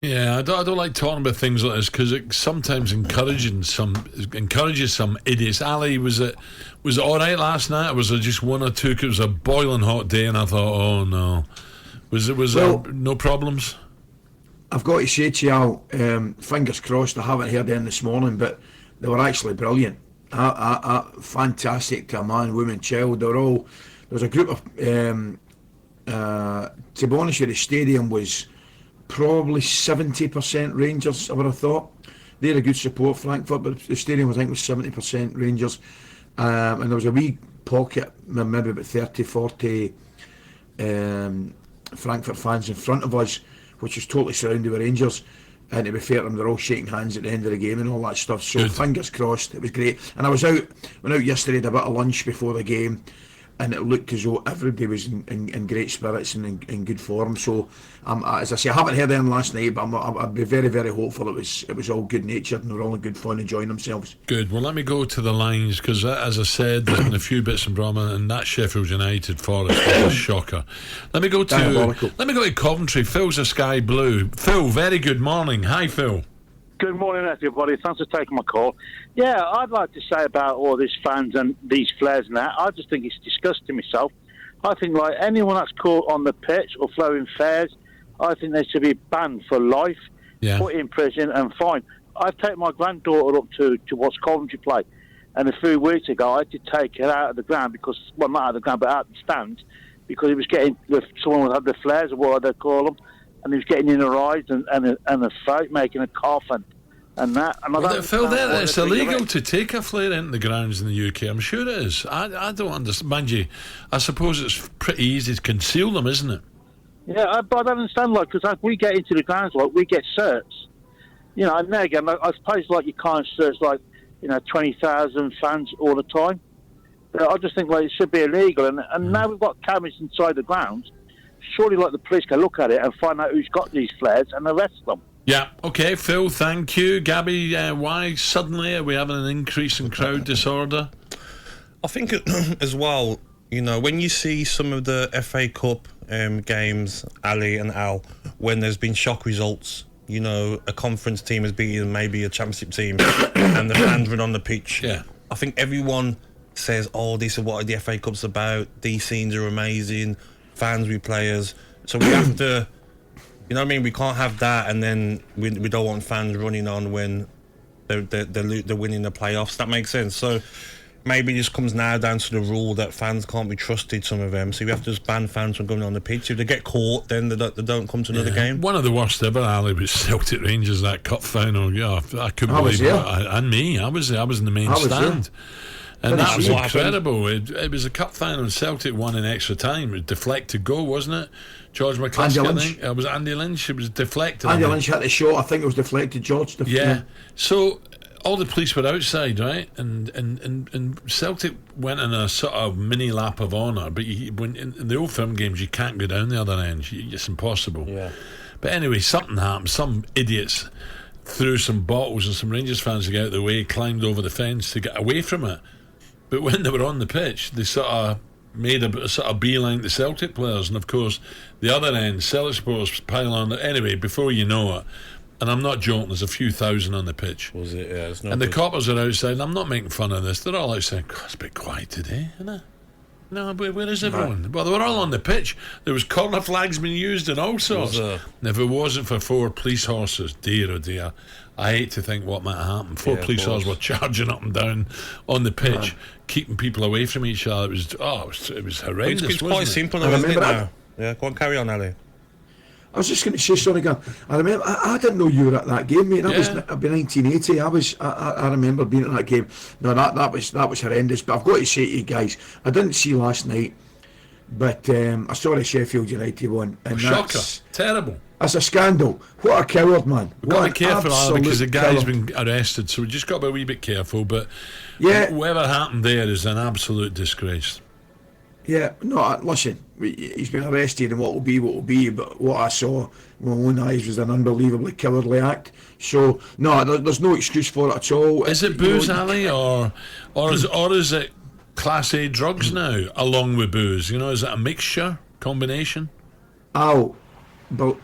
Yeah, I don't like talking about things like this because it sometimes encourages some idiots. Ali, was it all right last night? Or was it just one or two? 'Cause it was a boiling hot day, and I thought, oh no, was Well, there no problems? I've got to say to you, Al, fingers crossed. I haven't heard them this morning, but they were actually brilliant. Fantastic to a man, woman, child. They're all. There was a group of. To be honest with you, the stadium was probably 70% Rangers, I would have thought. They're a good support, Frankfurt, but the stadium was, I think, was 70% Rangers. And there was a wee pocket, maybe about 30, 40 Frankfurt fans in front of us, which was totally surrounded with Rangers. And to be fair to them, they're all shaking hands at the end of the game and all that stuff. So Good. fingers crossed, it was great. And I went out yesterday, had a bit of lunch before the game, and it looked as though everybody was in great spirits and in good form. So, as I say, I haven't heard them last night, but I'd be very, very hopeful it was all good natured and they were all in good fun, enjoying themselves. Good. Well, let me go to the lines because, as I said, there's been a few bits and drama, and that Sheffield United Forest was a shocker. Let me go to Coventry. Phil's a Sky Blue. Phil, very good morning. Hi, Phil. Good morning, everybody. Thanks for taking my call. Yeah, I'd like to say about all these fans and these flares and that, I just think it's disgusting myself. I think, like, anyone that's caught on the pitch or throwing flares, I think they should be banned for life, put in prison and fined. I've taken my granddaughter up to watch Coventry play, and a few weeks ago I had to take her out of the ground because, well, not out of the ground, but out of the stands, because he was getting, someone had the flares, or what they call them, and he was getting in her eyes and a throat, making a cough and that. And well, Phil, it's illegal to take a flare into the grounds in the UK. I'm sure it is. I don't understand. Mind you, I suppose it's pretty easy to conceal them, isn't it? Yeah, but I don't understand, like, because we get into the grounds, like, we get certs. You know, and there again, I suppose, like, you can't search, like, 20,000 fans all the time. But I just think, like, it should be illegal. And now we've got cameras inside the grounds. Surely, like, the police can look at it and find out who's got these flares and arrest them. Yeah, okay, Phil, thank you. Gabby, why suddenly are we having an increase in crowd disorder? I think as well, when you see some of the FA Cup games, Ali and Al, when there's been shock results, a conference team has beaten maybe a championship team and the fans run on the pitch. Yeah. I think everyone says, oh, this is what the FA Cup's about, these scenes are amazing, fans with players. So we have to, we can't have that, and then we don't want fans running on when they're winning the playoffs. That makes sense. So maybe it just comes now down to the rule that fans can't be trusted, some of them. So we have to just ban fans from going on the pitch. If they get caught, then they don't come to another game. One of the worst ever, Ali, was Celtic Rangers, that cup final. Yeah, I couldn't believe it. And me, I was in the main stand. There. And that was incredible. It was a cup final and Celtic won in extra time. It was deflected goal, wasn't it? George McCluskey, I think. It was Andy Lynch. It was deflected. Andy Lynch hit the shot. I think it was deflected, George. Yeah. So all the police were outside, right? And Celtic went in a sort of mini lap of honour. But when in the old firm games, you can't go down the other end. It's impossible. Yeah. But anyway, something happened. Some idiots threw some bottles and some Rangers fans to get out of the way, climbed over the fence to get away from it. But when they were on the pitch, they sort of made a sort of beeline to Celtic players, and of course, the other end, Celtic supporters pile on. Anyway, before you know it, and I'm not joking, there's a few thousand on the pitch. Was it? Yeah. It's not and the coppers are outside, and I'm not making fun of this. They're all outside. God, it's a bit quiet today, isn't it? No, where is everyone? Right. Well, they were all on the pitch. There was corner flags being used and all sorts. And if it wasn't for 4 police horses, dear oh dear, I hate to think what might happen. 4 police horses were charging up and down on the pitch, keeping people away from each other. It was horrendous. It's quite simple, isn't it now? Yeah, go on, carry on, Ali. I was just going to say, sorry again. I remember. I didn't know you were at that game, mate. That was 1980. I remember being at that game. No, that was horrendous. But I've got to say to you guys, I didn't see last night, but I saw the Sheffield United one, and shocker, terrible. That's a scandal. What a coward, man. We've got to be careful, Ali, because the guy's been arrested, so we just got to be a wee bit careful. But whatever happened there is an absolute disgrace. Yeah, no, listen, he's been arrested, and what will be, but what I saw with my own eyes was an unbelievably cowardly act. So, no, there's no excuse for it at all. Is it booze, Ali, or is it Class A drugs now, along with booze? Is it a mixture, combination? Oh, but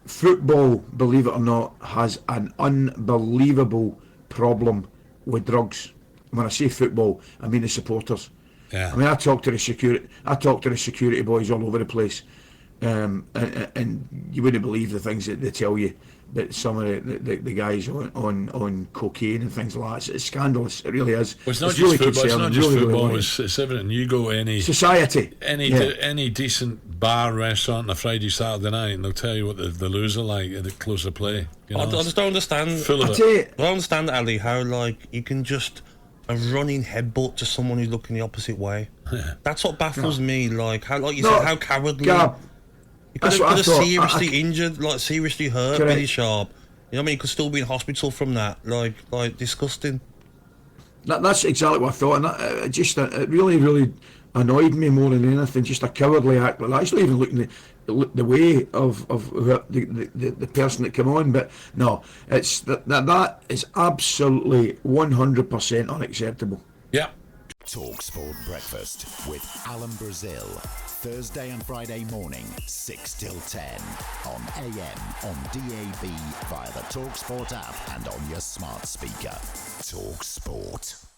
football, believe it or not, has an unbelievable problem with drugs. When I say football, I mean the supporters. Yeah. I mean, I talk to the security boys all over the place, and you wouldn't believe the things that they tell you. That some of the guys on cocaine and things like that. It's scandalous. It really is. Well, it's not It's just really football. It's concerning, not just really, football. really It's everything. You go society. any decent bar, restaurant on a Friday, Saturday night, and they'll tell you what the loser like at the close of play. You know? I just don't understand. Full of I tell you, I don't understand, Ali, how like you can just a running headbutt to someone who's looking the opposite way. That's what baffles me. Like how, like you said, how cowardly. Gab, You could that's what I have thought. seriously injured, like seriously hurt, Correct. really sharp. You know what I mean? You could still be in hospital from that. Like disgusting. That's exactly what I thought, and it really annoyed me more than anything. Just a cowardly act like that. It's not even looking the way of the person that came on, but no, it's that is absolutely 100% unacceptable. Yeah. talkSPORT Breakfast with Alan Brazil. Thursday and Friday morning, 6 till 10 on AM, on DAB, via the talkSPORT app and on your smart speaker. talkSPORT.